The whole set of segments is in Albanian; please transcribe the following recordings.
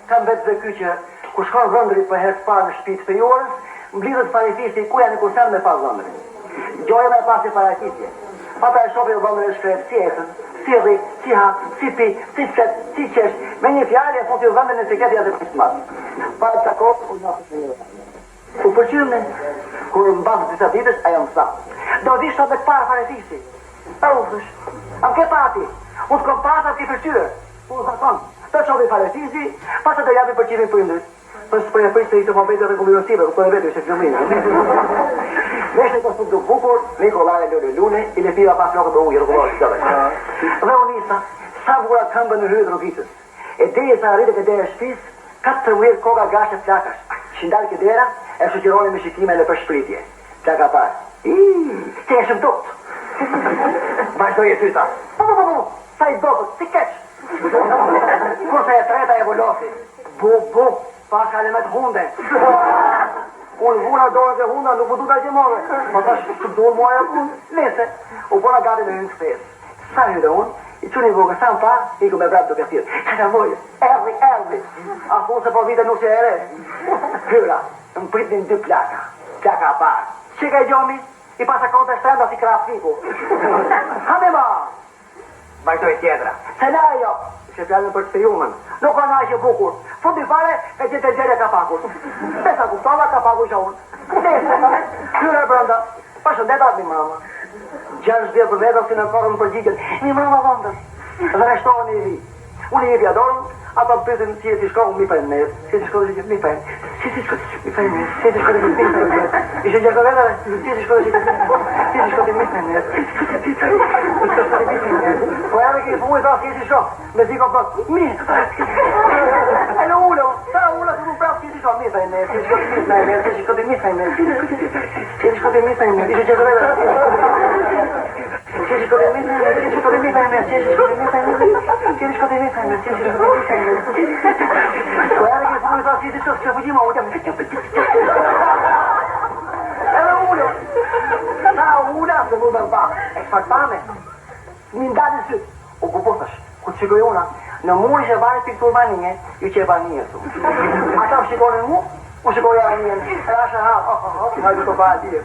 Kam vetë dhe ky që ku shkon vëndrit për herë të parë në shtëpi të fejorës, mblidhet paraqitje ku janë kursen me pas vëndrit. Gjoja me pas e paraqitje. Pata e shopi vëndrit e shkret, si etën, si rri, si ha, si pi, si qet, si qesh, me një fjallë e futi vëndrin e siketi atë për shmatë. Parë të kohë, u njësë të një vëndrit. U përqyrën kur më basë disa ditës, ajo më sa. Do di shto dhe këparë paraqitje. Ufësh, am ke pati, u të kom pasat ki përqyrë, u zakon. Të qovi paraqitje, pas të japi përqimin për ndryt. Për e përqë të i të mobetet dhe kombinosive, për e vetë ishte këminë. Neshte të stuk duk bukur, Nikolaj e lune, i le piva pas lokët të ujë, rëkullohet të dhe. Dhe u nisa, sa vura këmbë në hyrët rukitës. E deje sa rritet e deje shpis, 4 ujerë koga gashe plakash. Shindal ke dera, e shukironi me shikime në për shpritje. Plaka parë. Se e shëmtot. Vazhdoj e tyta. Sa i dobët, si keq. Kurse e treta e volosi. Bu, pas ka lemet hunde. Unë vuna dorën e hunda, nuk më duka që more. Po tash, të duhet muaj e punë, nese. U pona gati me në këtës. Sa hyre unë, i quni vogë, sa më pa, i ku me vrap duke thirë. Që ka mojë, erdi. A punë se po vite nuk që ere. Hyra, më pritnin 2 plaka. Plaka parë. Që ka i gjomi, i pasa konta shtrenda si kraf fiku. Hame ma! Vajtoj tjetra. Se na jo, që fjallën për të fejumën. Nuk ka na që bukur. Fundi fare, e që të gjerë ka pakur. Besa kuptova ka pakur që unë. Hyre e brënda. Përshëndetat mi mama. 60 metra si në korën për gjikën. Mi mama vëndës. Dhe reshtohën i vi. Unë i pjadorën, ata më pytin si e si shkohën mi për nëjët. Si e si shkohën mi për nëjët. Si e si shkohën mi për nëjët. Ishe gjekë vedere, si e si shkohën mi për nëjët. Po edhe ki fu i ta si e si shkohën. Me ziko për mi. E në ullë, sa ullë të më prapë si e si shkohën mi për nëjët. Si e si shkohën mi për nëjët. Si e si shkohën mi për nëjët. Ishe gjekë vedere. Në muri që varet piktur banije, ju që e banije su. Ata më shikonin mu, u shikoj anijen, rasha ha, hajdu të pa atje.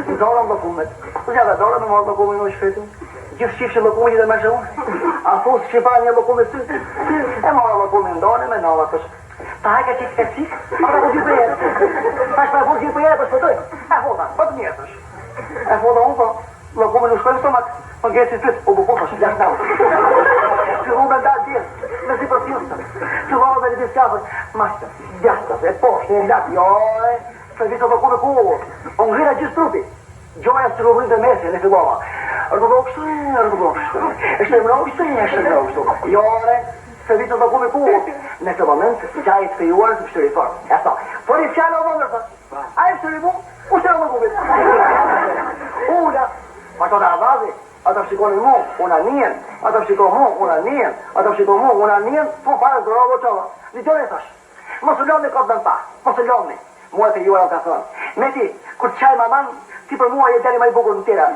Në zorën dokument. U që dhe zorën në morë dokument në shkretin. Gjithë shifë që lokume që dhe me shëunë. A thosë që pa një lokume së ty. E morë lokume ndone me nova të shkë. Ta hajka që të cik, a ta ku gjithë për jetë. Ta shpa e fosë gjithë për jetë për shpëtoj. E fota, për të njëtësh. E fota unë po, lokume në shkojnë stomak, për ngesë si tytë, u bukosash, gjash navë. Fillu me dalë tjesë, me si për fjustën. Fillu me një diskafër, mashtër, gjastës, e poshtë, e lakë, joj, se vitë të kume ku, unë ghira gjithë trupi. Gjoja së rrugën dhe mesi, në fillova. Rrugështu, e shtemrogështu. Jore, se vitë të kume ku, në këtë moment, qaj të fejuar të pështëri forë. E sta, por i fjallë o vëndër, a e pështëri mu, u shterë më kumit. Ulla, ma të da avazi. Ata shikonin mu, una nien, ata shikon mu, una nien, ata shikon mu, una nien, po fare të robo qova. Ditore thash, mos u loni kot në pa, mos u loni. Mua të juara ka thonë, me ti, kur qaj maman, ti për mua je deri ma i bukur në tjera.